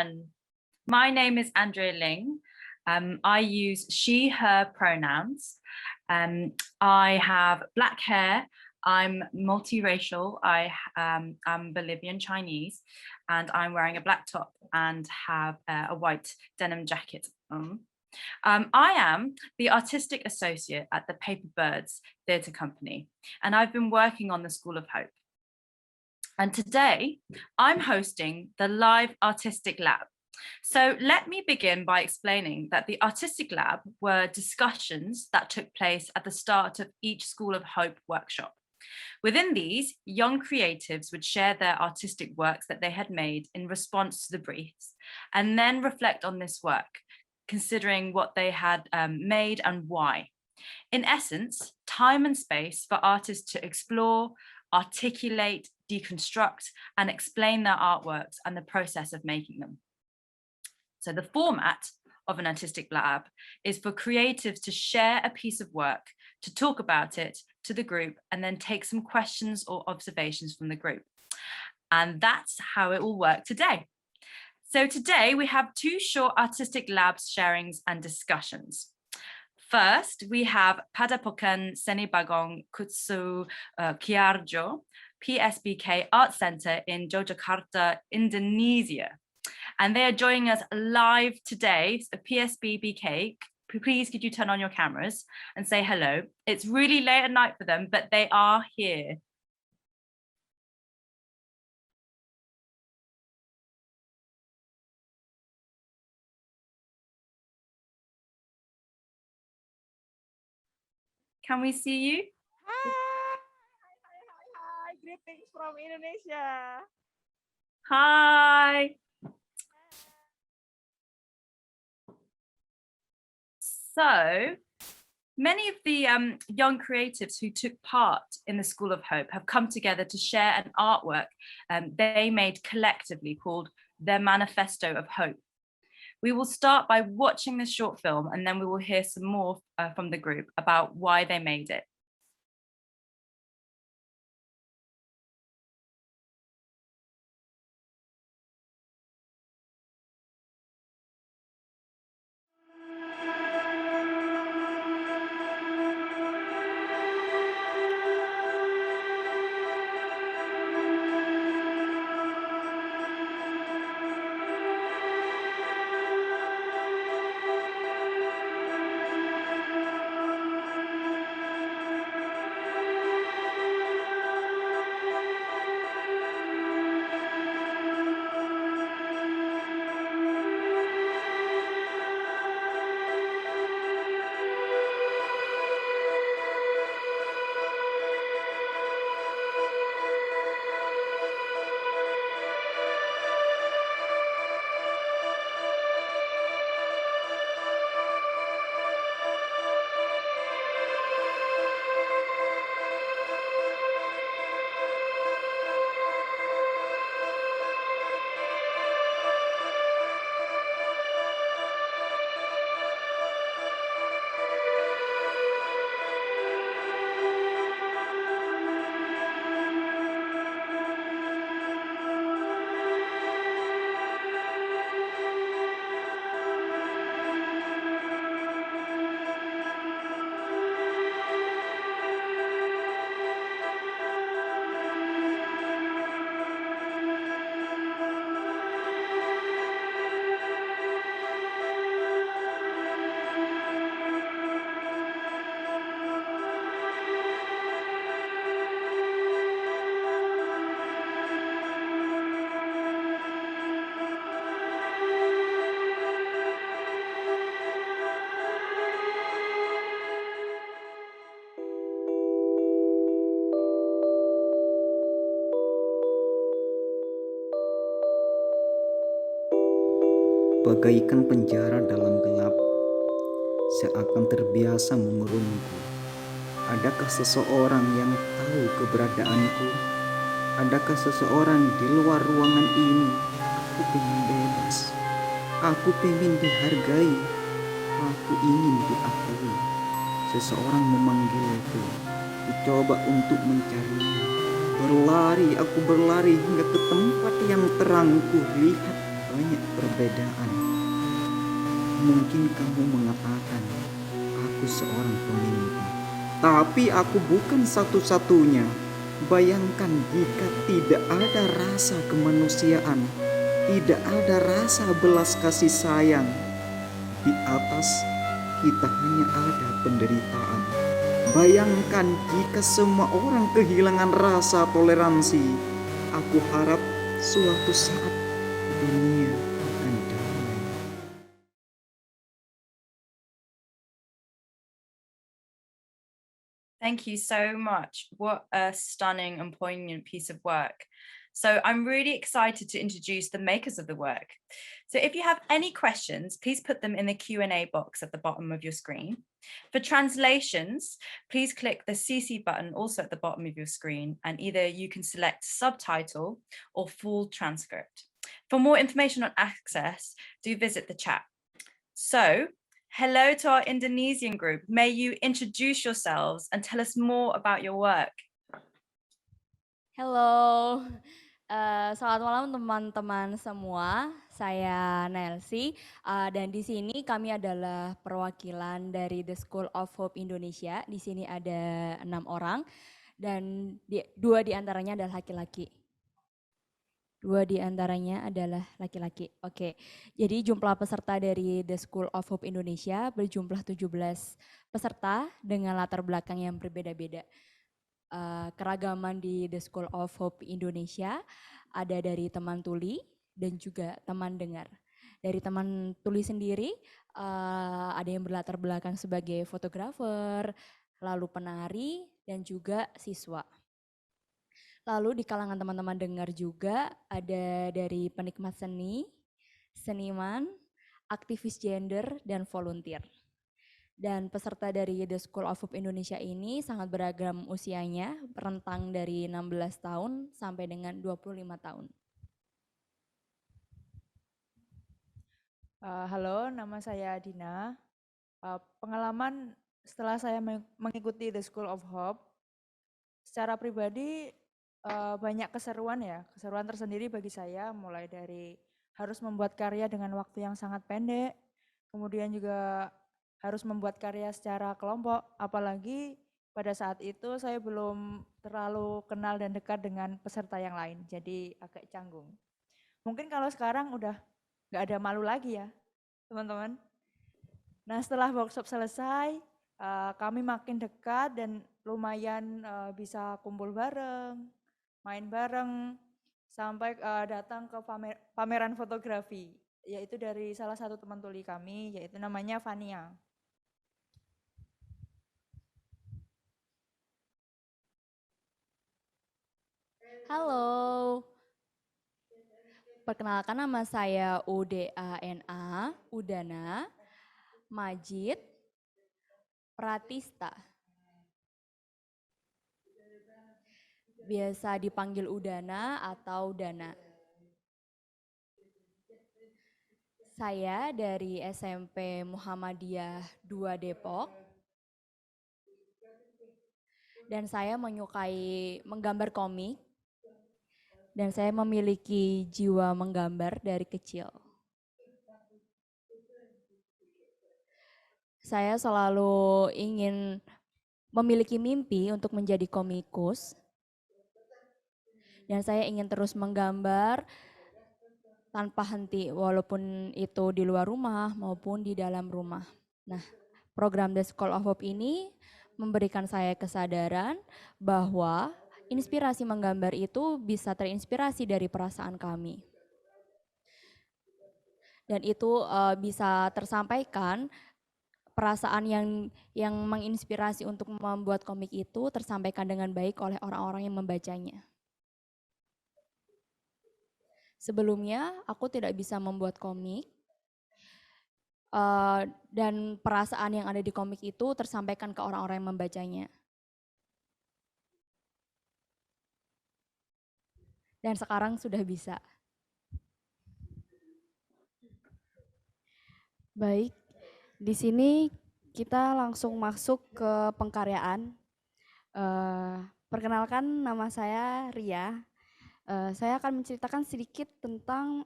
everyone. My name is Andrea Ling. I use she, her pronouns. I have black hair. I'm multiracial. I'm Bolivian Chinese, and I'm wearing a black top and have a white denim jacket on. I am the artistic associate at the Paper Birds Theatre Company, and I've been working on the School of Hope. And today I'm hosting the live artistic lab. So let me begin by explaining that the artistic lab were discussions that took place at the start of each School of Hope workshop. Within these, young creatives would share their artistic works that they had made in response to the briefs, and then reflect on this work, considering what they had made and why. In essence, time and space for artists to explore, articulate, deconstruct, and explain their artworks and the process of making them. So the format of an artistic lab is for creatives to share a piece of work, to talk about it to the group, and then take some questions or observations from the group. And that's how it will work today. So today we have two short artistic labs sharings and discussions. First, we have Padapokan Seni Bagong Kutsu Kiarjo, PSBK Art Center in Yogyakarta, Indonesia. And they are joining us live today. So PSBK, please could you turn on your cameras and say hello. It's really late at night for them, but they are here. Can we see you? Hi. Greetings from Indonesia. Hi. So many of the young creatives who took part in the School of Hope have come together to share an artwork they made collectively called their Manifesto of Hope. We will start by watching this short film, and then we will hear some more from the group about why they made it. Bagaikan penjara dalam gelap, seakan terbiasa mengurungku. Adakah seseorang yang tahu keberadaanku? Adakah seseorang di luar ruangan ini? Aku pengen bebas. Aku pengen dihargai. Aku ingin diakui. Seseorang memanggilku. Ku coba untuk mencarinya. Berlari, aku berlari hingga ke tempat yang terang. Ku lihat banyak perbedaan. Mungkin kamu mengatakan, aku seorang pemimpi, tapi aku bukan satu-satunya. Bayangkan jika tidak ada rasa kemanusiaan, tidak ada rasa belas kasih sayang. Di atas kita hanya ada penderitaan. Bayangkan jika semua orang kehilangan rasa toleransi. Aku harap suatu saat dunia akan damai. Thank you so much. What a stunning and poignant piece of work. So I'm really excited to introduce the makers of the work. So if you have any questions, please put them in the Q&A box at the bottom of your screen. For translations, please click the CC button also at the bottom of your screen, and either you can select subtitle or full transcript. For more information on access, do visit the chat. So, hello to our Indonesian group. May you introduce yourselves and tell us more about your work. Halo, selamat malam teman-teman semua. Saya Nelsi, dan di sini kami adalah perwakilan dari The School of Hope Indonesia. Di sini ada 6 orang dan 2 diantaranya adalah laki-laki. 2 diantaranya adalah laki-laki. Oke, jadi jumlah peserta dari The School of Hope Indonesia berjumlah 17 peserta dengan latar belakang yang berbeda-beda. Keragaman di The School of Hope Indonesia ada dari teman tuli dan juga teman dengar. Dari teman tuli sendiri ada yang berlatar belakang sebagai fotografer, lalu penari dan juga siswa. Lalu di kalangan teman-teman dengar juga ada dari penikmat seni, seniman, aktivis gender dan volunteer. Dan peserta dari The School of Hope Indonesia ini sangat beragam usianya, rentang dari 16 tahun sampai dengan 25 tahun. Halo, nama saya Dina. Pengalaman setelah saya mengikuti The School of Hope, secara pribadi banyak keseruan tersendiri bagi saya, mulai dari harus membuat karya dengan waktu yang sangat pendek, kemudian juga harus membuat karya secara kelompok, apalagi pada saat itu saya belum terlalu kenal dan dekat dengan peserta yang lain, jadi agak canggung. Mungkin kalau sekarang udah nggak ada malu lagi ya, teman-teman. Nah, setelah workshop selesai, kami makin dekat dan lumayan bisa kumpul bareng, main bareng, sampai datang ke pameran fotografi, yaitu dari salah satu teman tuli kami, yaitu namanya Fania. Halo, perkenalkan nama saya Udana, Udana Majid Pratista. Biasa dipanggil Udana atau Dana. Saya dari SMP Muhammadiyah 2 Depok. Dan saya menyukai menggambar komik. Dan saya memiliki jiwa menggambar dari kecil. Saya selalu ingin memiliki mimpi untuk menjadi komikus. Dan saya ingin terus menggambar tanpa henti, walaupun itu di luar rumah maupun di dalam rumah. Nah, program The School of Hope ini memberikan saya kesadaran bahwa inspirasi menggambar itu bisa terinspirasi dari perasaan kami. Dan itu bisa tersampaikan, perasaan yang menginspirasi untuk membuat komik itu tersampaikan dengan baik oleh orang-orang yang membacanya. Sebelumnya aku tidak bisa membuat komik, dan perasaan yang ada di komik itu tersampaikan ke orang-orang yang membacanya. Dan sekarang sudah bisa. Baik, di sini kita langsung masuk ke pengkaryaan. Perkenalkan, nama saya Ria. Saya akan menceritakan sedikit tentang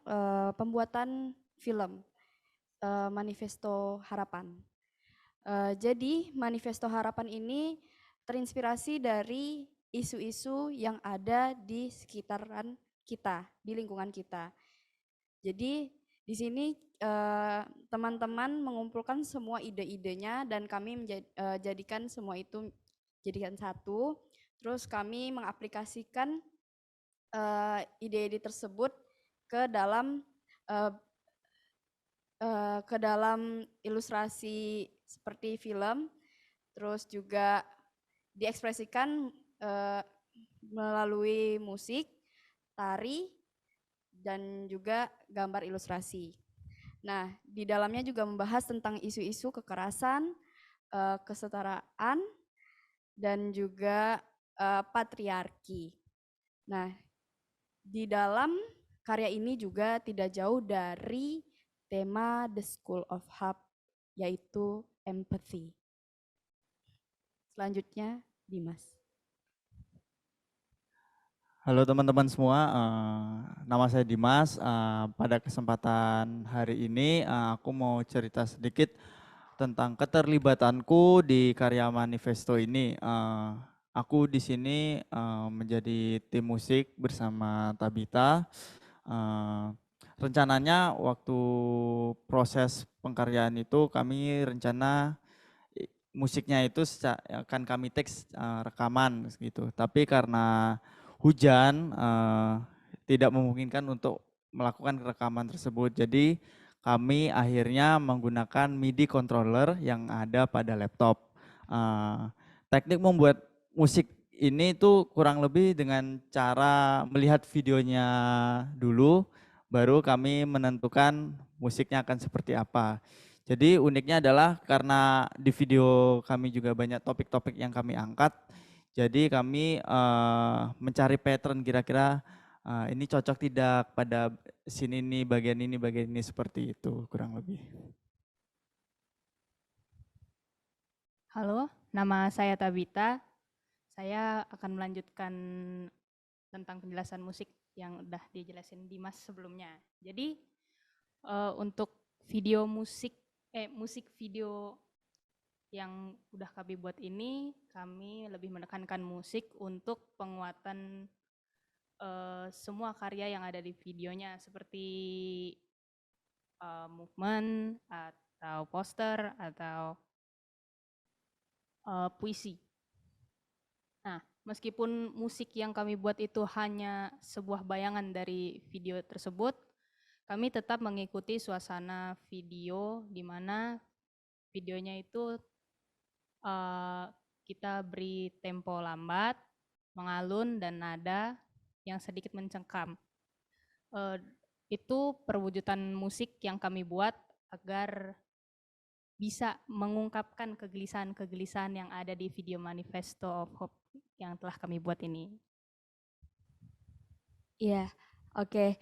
pembuatan film Manifesto Harapan. Jadi Manifesto Harapan ini terinspirasi dari isu-isu yang ada di sekitaran kita, di lingkungan kita. Jadi di sini teman-teman mengumpulkan semua ide-idenya dan kami jadikan semua itu jadikan satu. Terus kami mengaplikasikan ide-ide tersebut ke dalam ilustrasi seperti film, terus juga diekspresikan melalui musik, tari, dan juga gambar ilustrasi. Nah, di dalamnya juga membahas tentang isu-isu kekerasan, kesetaraan, dan juga patriarki. Nah, di dalam karya ini juga tidak jauh dari tema The School of Hope, yaitu empathy. Selanjutnya, Dimas. Halo teman-teman semua, nama saya Dimas. Pada kesempatan hari ini aku mau cerita sedikit tentang keterlibatanku di karya manifesto ini. Aku di sini menjadi tim musik bersama Tabita. Rencananya waktu proses pengkaryaan itu kami rencana musiknya itu akan kami teks rekaman gitu. Tapi karena hujan tidak memungkinkan untuk melakukan rekaman tersebut. Jadi kami akhirnya menggunakan MIDI controller yang ada pada laptop. Teknik membuat musik ini tuh kurang lebih dengan cara melihat videonya dulu, baru kami menentukan musiknya akan seperti apa. Jadi uniknya adalah karena di video kami juga banyak topik-topik yang kami angkat, jadi kami mencari pattern kira-kira ini cocok tidak pada sini ini, bagian ini seperti itu kurang lebih. Halo, nama saya Tabita. Saya akan melanjutkan tentang penjelasan musik yang udah dijelasin Dimas sebelumnya. Jadi untuk video musik video yang udah kami buat ini, kami lebih menekankan musik untuk penguatan semua karya yang ada di videonya, seperti movement atau poster atau puisi. Nah, meskipun musik yang kami buat itu hanya sebuah bayangan dari video tersebut, kami tetap mengikuti suasana video di mana videonya itu kita beri tempo lambat, mengalun, dan nada yang sedikit mencengkam. Itu perwujudan musik yang kami buat agar bisa mengungkapkan kegelisahan-kegelisahan yang ada di video Manifesto of Hope yang telah kami buat ini. Iya, oke.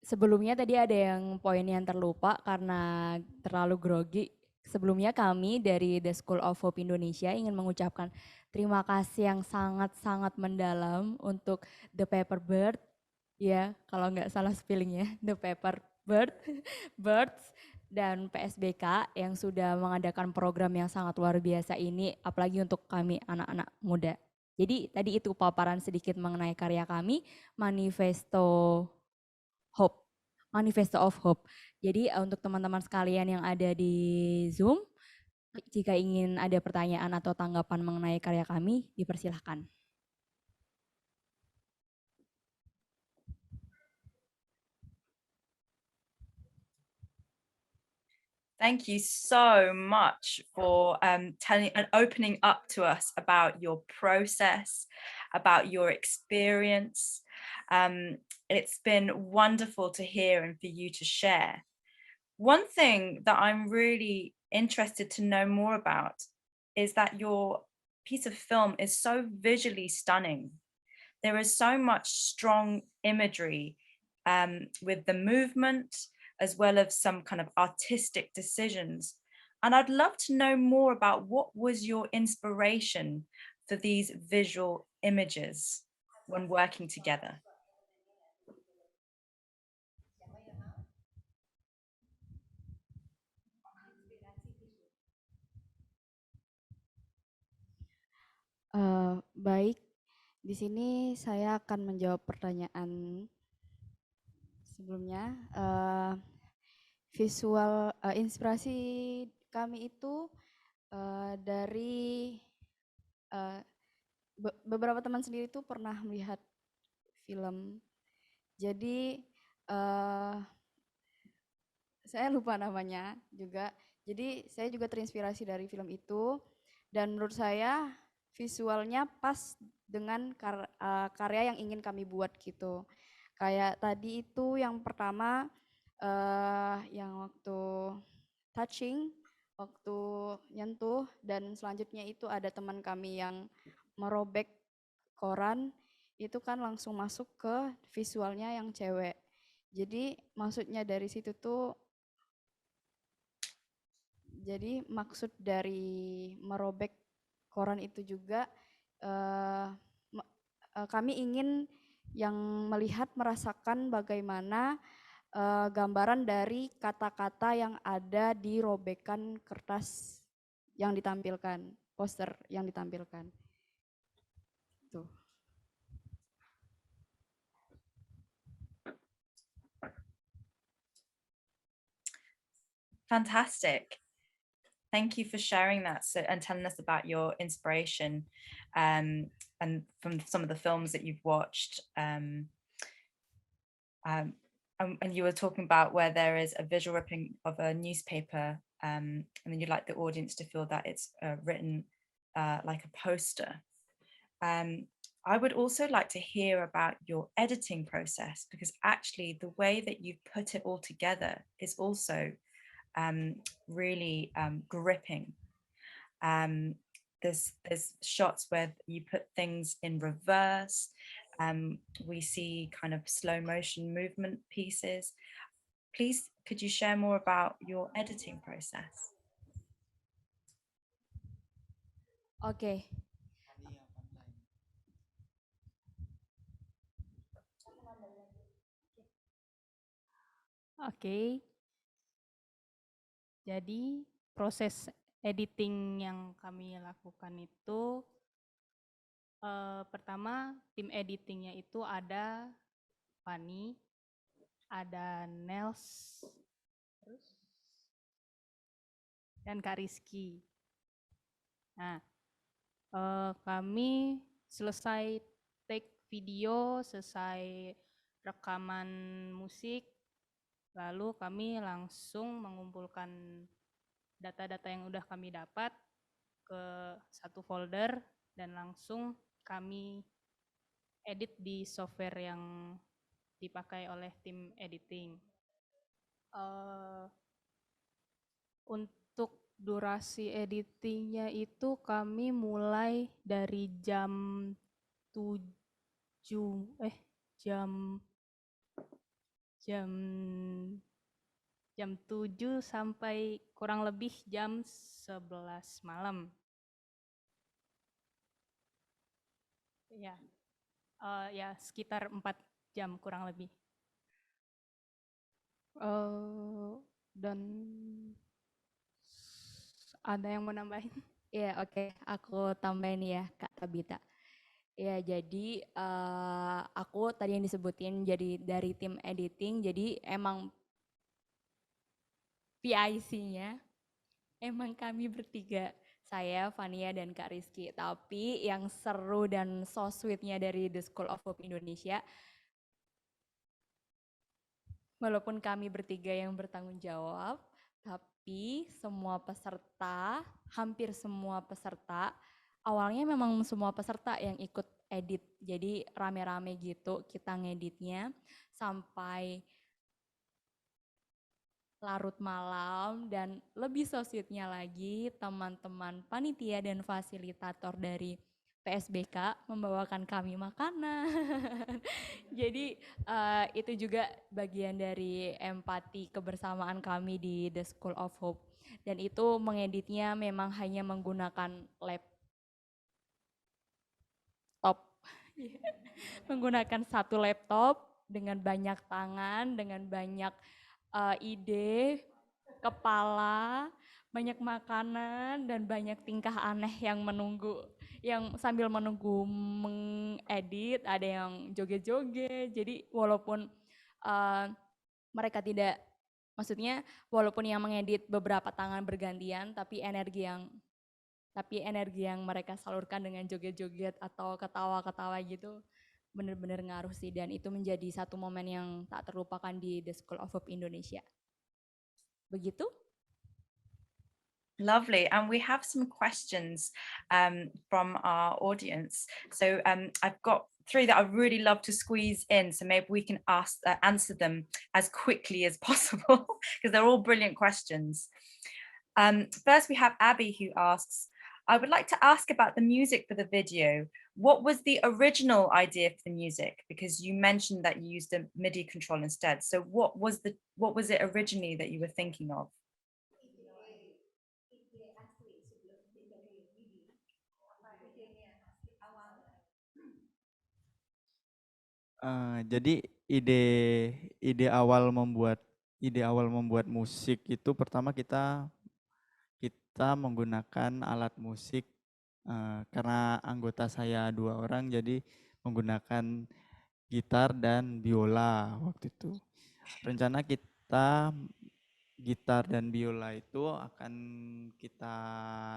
Sebelumnya tadi ada yang poin yang terlupa karena terlalu grogi. Sebelumnya kami dari The School of Hope Indonesia ingin mengucapkan terima kasih yang sangat-sangat mendalam untuk The Paper Bird, ya kalau nggak salah spellingnya, The Paper Bird, Birds, dan PSBK yang sudah mengadakan program yang sangat luar biasa ini, apalagi untuk kami anak-anak muda. Jadi tadi itu paparan sedikit mengenai karya kami, Manifesto Hope, Manifesto of Hope. Jadi untuk teman-teman sekalian yang ada di Zoom, jika ingin ada pertanyaan atau tanggapan mengenai karya kami, dipersilahkan. Thank you so much for telling and opening up to us about your process, about your experience. It's been wonderful to hear and for you to share. One thing that I'm really interested to know more about is that your piece of film is so visually stunning. There is so much strong imagery with the movement, as well as some kind of artistic decisions. And I'd love to know more about what was your inspiration for these visual images. when working together? Baik, di sini saya akan menjawab pertanyaan sebelumnya. Inspirasi kami itu dari beberapa teman sendiri itu pernah melihat film. Jadi saya lupa namanya juga. Jadi saya juga terinspirasi dari film itu dan menurut saya visualnya pas dengan karya yang ingin kami buat gitu. Kayak tadi itu yang pertama yang waktu touching, waktu nyentuh, dan selanjutnya itu ada teman kami yang merobek koran, itu kan langsung masuk ke visualnya yang cewek. Jadi maksudnya dari situ tuh, jadi maksud dari merobek koran itu juga kami ingin yang melihat merasakan bagaimana gambaran dari kata-kata yang ada di robekan kertas yang ditampilkan, poster yang ditampilkan. Tuh. Fantastic. Thank you for sharing that and telling us about your inspiration and from some of the films that you've watched. And you were talking about where there is a visual ripping of a newspaper and then you'd like the audience to feel that it's written like a poster. I would also like to hear about your editing process, because actually the way that you put it all together is also really gripping. There's shots where you put things in reverse. We see kind of slow motion movement pieces. Please, could you share more about your editing process? Oke. Oke. Jadi proses editing yang kami lakukan itu pertama tim editingnya itu ada Fanny, ada Nels, terus dan Kak Rizky. Nah, kami selesai take video, selesai rekaman musik, lalu kami langsung mengumpulkan data-data yang udah kami dapat ke satu folder dan langsung kami edit di software yang dipakai oleh tim editing. Untuk durasi editingnya itu kami mulai dari jam 7 sampai kurang lebih jam 11 malam. Ya, ya sekitar 4 jam kurang lebih. Dan ada yang mau nambahin? Ya, oke. Aku tambahin ya, Kak Tabita. Ya, jadi aku tadi yang disebutin jadi dari tim editing, jadi emang PIC-nya emang kami bertiga, saya, Fania, dan Kak Rizky. Tapi yang seru dan so sweet-nya dari The School of Hope Indonesia, walaupun kami bertiga yang bertanggung jawab, tapi semua peserta, hampir semua peserta, awalnya memang semua peserta yang ikut edit. Jadi rame-rame gitu kita ngeditnya sampai larut malam, dan lebih so sweet-nya lagi teman-teman panitia dan fasilitator dari PSBK membawakan kami makanan. Jadi itu juga bagian dari empati kebersamaan kami di The School of Hope. Dan itu mengeditnya memang hanya menggunakan laptop Menggunakan satu laptop dengan banyak tangan, dengan banyak ide, kepala, banyak makanan, dan banyak tingkah aneh yang menunggu, yang sambil menunggu mengedit, ada yang joget-joget. Jadi walaupun mereka tidak, maksudnya walaupun yang mengedit beberapa tangan bergantian, tapi energi yang mereka salurkan dengan joget-joget atau ketawa-ketawa gitu benar-benar ngaruh sih, dan itu menjadi satu momen yang tak terlupakan di The School of Hope Indonesia. Begitu? Lovely. And we have some questions from our audience. So I've got 3 that I really love to squeeze in. So maybe we can answer them as quickly as possible because they're all brilliant questions. First, we have Abby who asks, I would like to ask about the music for the video. What was the original idea for the music? Because you mentioned that you used a MIDI control instead. So what was it originally that you were thinking of? Jadi ide awal membuat musik itu pertama kita menggunakan alat musik karena anggota saya 2 orang, jadi menggunakan gitar dan biola waktu itu. Rencana kita gitar dan biola itu akan kita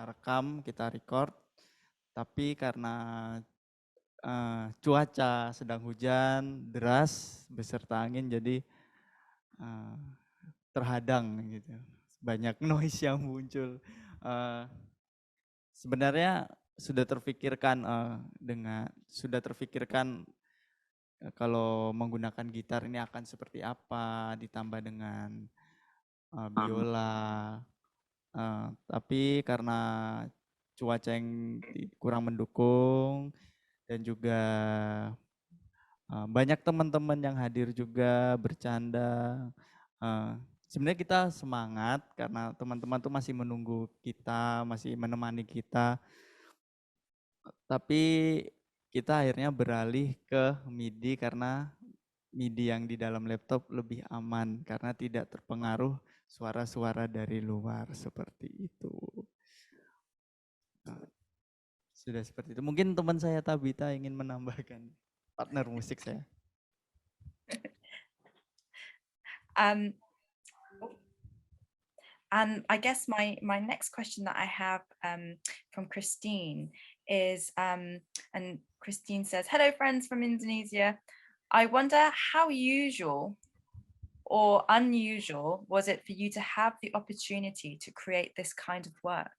rekam, kita record, tapi karena cuaca sedang hujan deras beserta angin, jadi terhadang gitu. Banyak noise yang muncul. Sebenarnya sudah terfikirkan kalau menggunakan gitar ini akan seperti apa, ditambah dengan biola. Tapi karena cuaca yang kurang mendukung dan juga banyak teman-teman yang hadir juga bercanda. Sebenarnya kita semangat karena teman-teman tuh masih menunggu kita, masih menemani kita. Tapi kita akhirnya beralih ke MIDI karena MIDI yang di dalam laptop lebih aman karena tidak terpengaruh suara-suara dari luar seperti itu. Sudah seperti itu. Mungkin teman saya Tabita ingin menambahkan, partner musik saya. And I guess my next question that I have from Christine is, and Christine says, hello friends from Indonesia. I wonder how usual or unusual was it for you to have the opportunity to create this kind of work?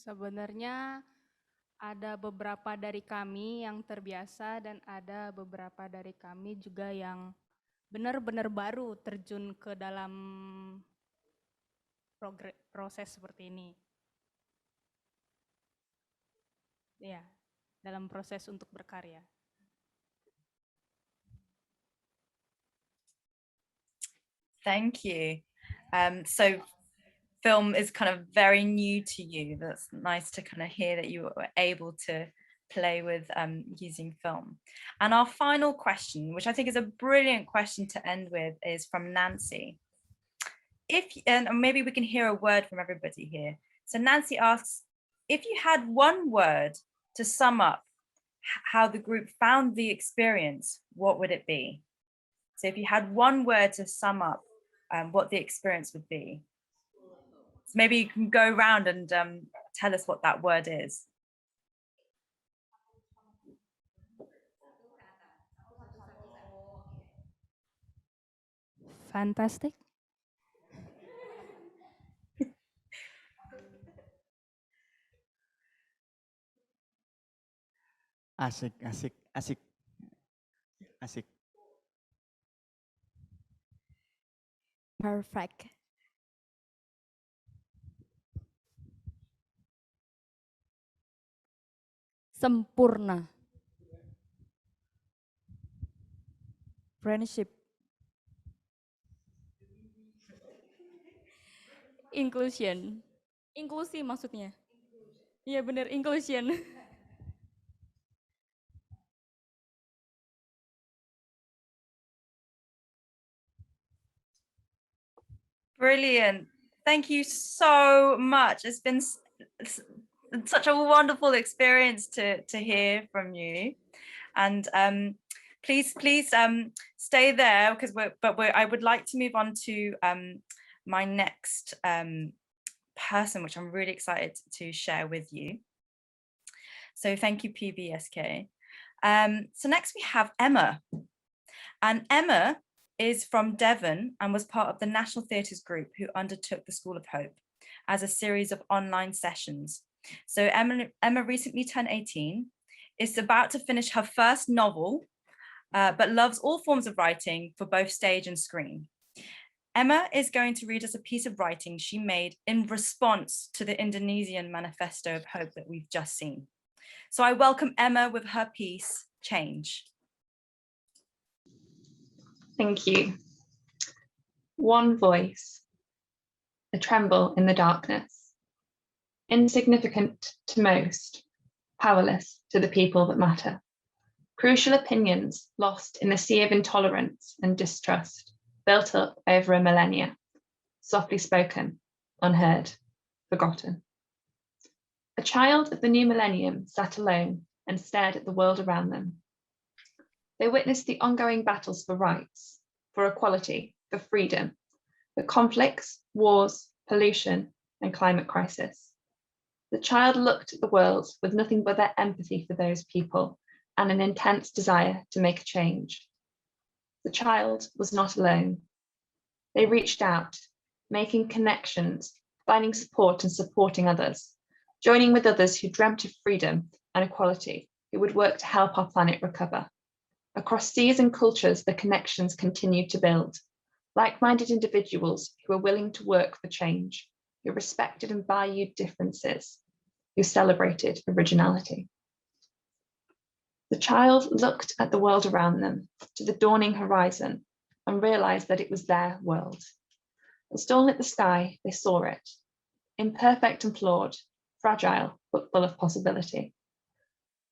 Sebenarnya ada beberapa dari kami yang terbiasa dan ada beberapa dari kami juga yang benar-benar baru terjun ke dalam proses seperti ini. Ya, dalam proses untuk berkarya. Thank you. So film is kind of very new to you. That's nice to kind of hear that you were able to play with using film. And our final question, which I think is a brilliant question to end with, is from Nancy. And maybe we can hear a word from everybody here. So Nancy asks, if you had one word to sum up how the group found the experience, what would it be? So if you had one word to sum up what the experience would be. So maybe you can go around and tell us what that word is. Fantastic. Asik. Perfect. sempurna. Friendship. Inclusion. Inklusi maksudnya. Iya benar, inclusion. Brilliant. Thank you so much. It's been such a wonderful experience to hear from you. And please stay there because I would like to move on to my next person, which I'm really excited to share with you. So thank you, PBSK. So next we have Emma. And Emma is from Devon and was part of the National Theatres group who undertook the School of Hope as a series of online sessions. So Emma recently turned 18, is about to finish her first novel, but loves all forms of writing for both stage and screen. Emma is going to read us a piece of writing she made in response to the Indonesian Manifesto of Hope that we've just seen. So I welcome Emma with her piece, Change. Thank you. One voice, a tremble in the darkness, insignificant to most, powerless to the people that matter. Crucial opinions lost in the sea of intolerance and distrust, built up over a millennia, softly spoken, unheard, forgotten. A child of the new millennium sat alone and stared at the world around them. They witnessed the ongoing battles for rights, for equality, for freedom, the conflicts, wars, pollution, and climate crisis. The child looked at the world with nothing but their empathy for those people and an intense desire to make a change. The child was not alone. They reached out, making connections, finding support and supporting others, joining with others who dreamt of freedom and equality, who would work to help our planet recover. Across seas and cultures, the connections continued to build. Like-minded individuals who were willing to work for change, who respected and valued differences, who celebrated originality. The child looked at the world around them, to the dawning horizon, and realized that it was their world. As dawn lit the sky, they saw it, imperfect and flawed, fragile, but full of possibility.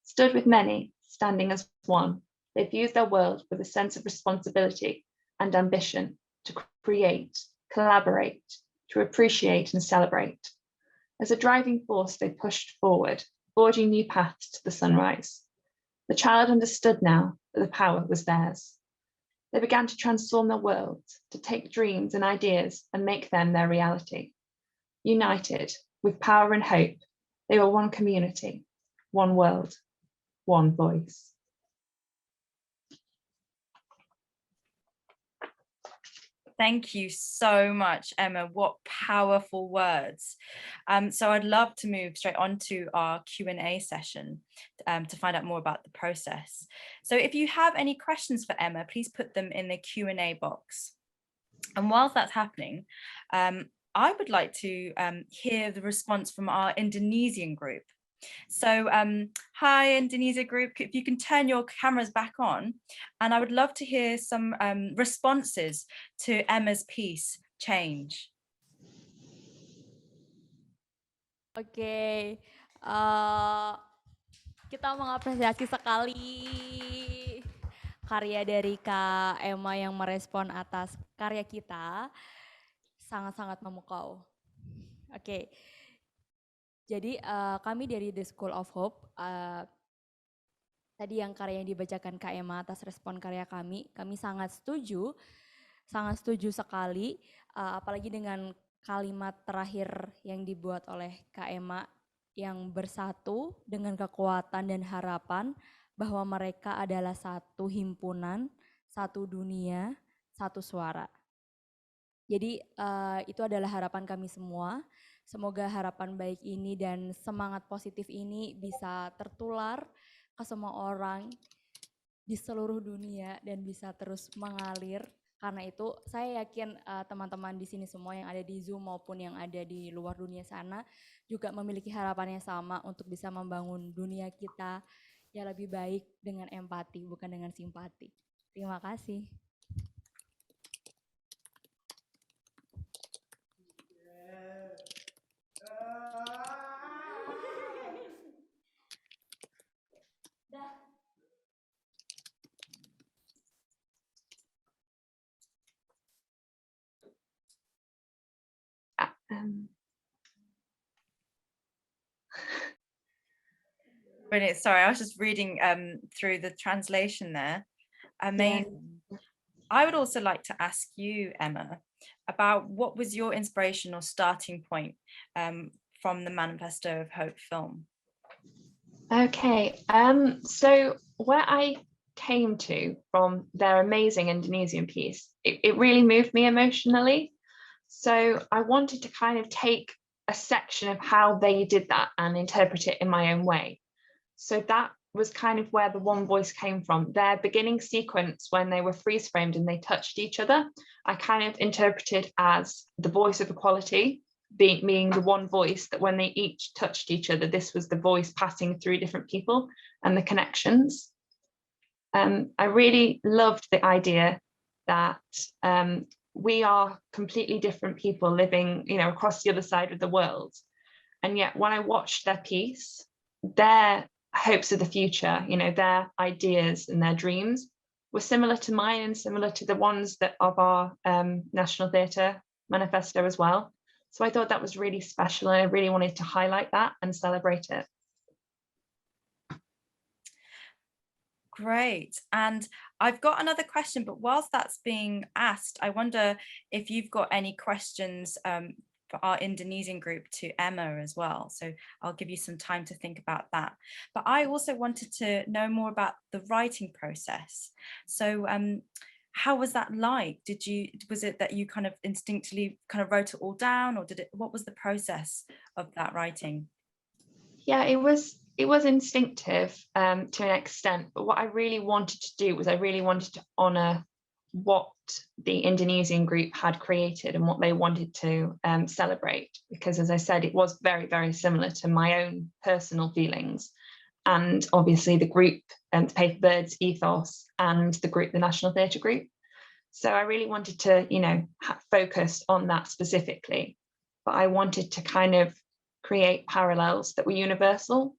Stood with many, standing as one, they viewed their world with a sense of responsibility and ambition to create, collaborate, to appreciate and celebrate. As a driving force, they pushed forward, forging new paths to the sunrise. The child understood now that the power was theirs. They began to transform their world, to take dreams and ideas and make them their reality. United, with power and hope, they were one community, one world, one voice. Thank you so much, Emma. What powerful words. So I'd love to move straight on to our Q&A session to find out more about the process. So if you have any questions for Emma, please put them in the Q&A box. And whilst that's happening, I would like to hear the response from our Indonesian group. So hi Indonesia group, if you can turn your cameras back on, and I would love to hear some responses to Emma's piece, Change. Oke, kita mengapresiasi sekali karya dari Kak Emma yang merespon atas karya kita, sangat-sangat memukau. Oke. Jadi kami dari The School of Hope, tadi yang karya yang dibacakan Kak Emma atas respon karya kami sangat setuju sekali, apalagi dengan kalimat terakhir yang dibuat oleh Kak Emma yang bersatu dengan kekuatan dan harapan bahwa mereka adalah satu himpunan, satu dunia, satu suara. Jadi itu adalah harapan kami semua. Semoga harapan baik ini dan semangat positif ini bisa tertular ke semua orang di seluruh dunia dan bisa terus mengalir Karena itu saya yakin teman-teman di sini semua yang ada di Zoom maupun yang ada di luar dunia sana juga memiliki harapan yang sama untuk bisa membangun dunia kita ya lebih baik dengan empati bukan dengan simpati. Terima kasih. Brilliant. Sorry, I was just reading through the translation there. Amazing. Yeah. I would also like to ask you, Emma, about what was your inspiration or starting point from the Manifesto of Hope film? Okay, so where I came to from their amazing Indonesian piece, it really moved me emotionally. So I wanted to kind of take a section of how they did that and interpret it in my own way. So that was kind of where the one voice came from. Their beginning sequence when they were freeze framed and they touched each other, I kind of interpreted as the voice of equality being the one voice, that when they each touched each other, this was the voice passing through different people and the connections. I really loved the idea that we are completely different people living, across the other side of the world. And yet when I watched their piece, their hopes of the future, their ideas and their dreams were similar to mine and similar to the ones that of our National Theatre manifesto as well. So I thought that was really special and I really wanted to highlight that and celebrate it. Great. And I've got another question, but whilst that's being asked, I wonder if you've got any questions for our Indonesian group to Emma as well. So I'll give you some time to think about that. But I also wanted to know more about the writing process. So how was that like? Was it that you kind of instinctively kind of wrote it all down, or what was the process of that writing? Yeah, it was instinctive to an extent, but what I really wanted to do was I really wanted to honor what the Indonesian group had created and what they wanted to celebrate, because as I said, it was very, very similar to my own personal feelings. And obviously the group and the Paper Birds ethos and the National Theatre group. So I really wanted to, focus on that specifically, but I wanted to kind of create parallels that were universal.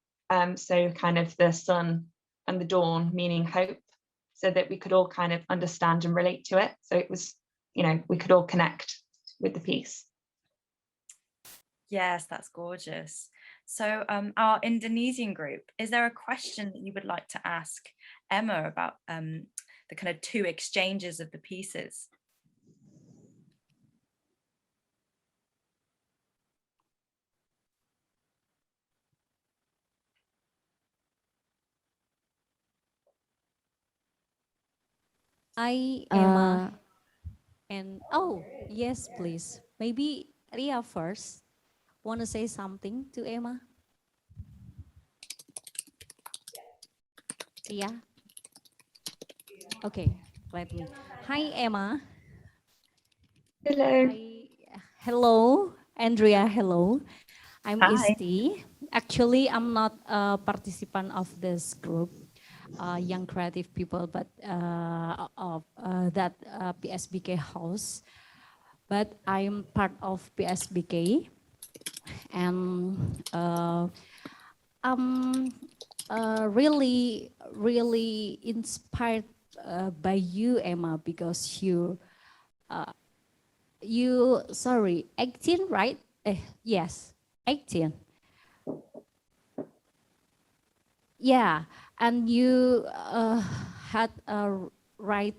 So kind of the sun and the dawn meaning hope, so that we could all kind of understand and relate to it. So it was, we could all connect with the piece. Yes, that's gorgeous. So our Indonesian group, is there a question that you would like to ask Emma about the kind of two exchanges of the pieces? Hi, Emma. And yes, please. Maybe Ria first. Want to say something to Emma? Ria? Okay, let me. Hi, Emma. Hello. Hello, Andrea. Hello. I'm Hi. Isti. Actually, I'm not a participant of this group, young creative people, but of that PSBK house. But I'm part of PSBK, and I'm really, really inspired by you, Emma, because you 18, right? Yes, 18. Yeah, and you had a write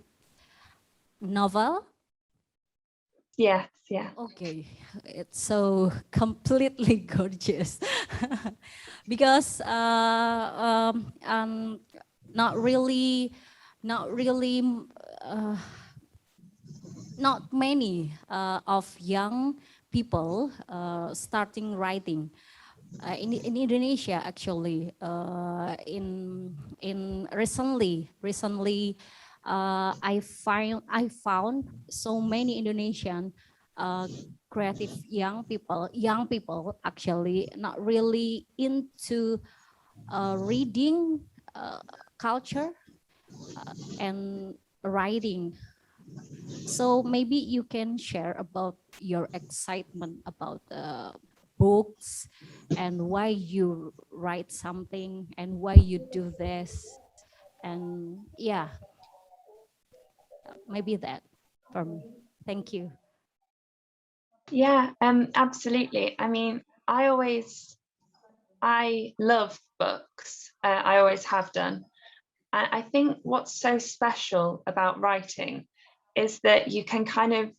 novel. Yes, yeah. Okay, it's so completely gorgeous because not many of young people starting writing in Indonesia. Actually, in recently I found so many Indonesian creative young people actually not really into reading culture and writing. So maybe you can share about your excitement about books and why you write something and why you do this. And yeah, maybe that for me. Thank you. Yeah, absolutely. I mean, I love books. I always have done. And I think what's so special about writing is that you can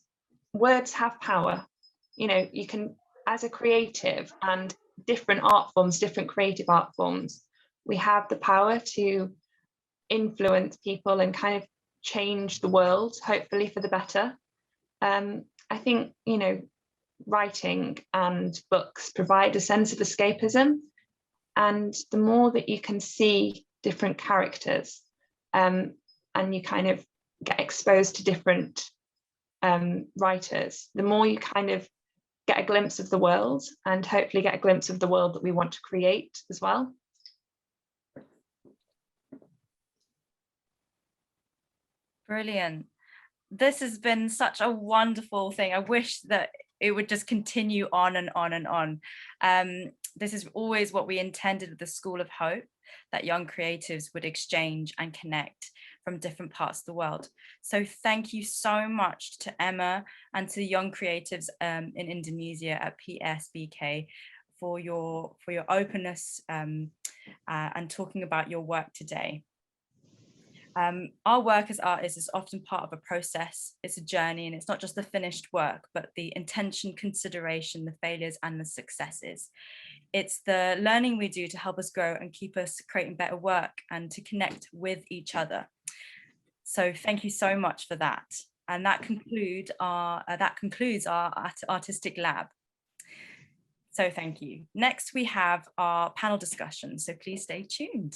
words have power. You know, you can, as a creative and different art forms, different creative art forms, we have the power to influence people and kind of change the world, hopefully for the better. I think, you know, writing and books provide a sense of escapism. And the more that you can see different characters and you kind of get exposed to different writers, the more you kind of get a glimpse of the world and hopefully get a glimpse of the world that we want to create as well. Brilliant. This has been such a wonderful thing. I wish that it would just continue on and on and on. This is always what we intended with the School of Hope, that young creatives would exchange and connect from different parts of the world. So thank you so much to Emma and to the young creatives in Indonesia at PSBK for your openness and talking about your work today. Our work as artists is often part of a process, it's a journey, and it's not just the finished work, but the intention, consideration, the failures and the successes. It's the learning we do to help us grow and keep us creating better work and to connect with each other. So thank you so much for that. And that concludes our artistic lab. So thank you. Next, we have our panel discussion, so please stay tuned.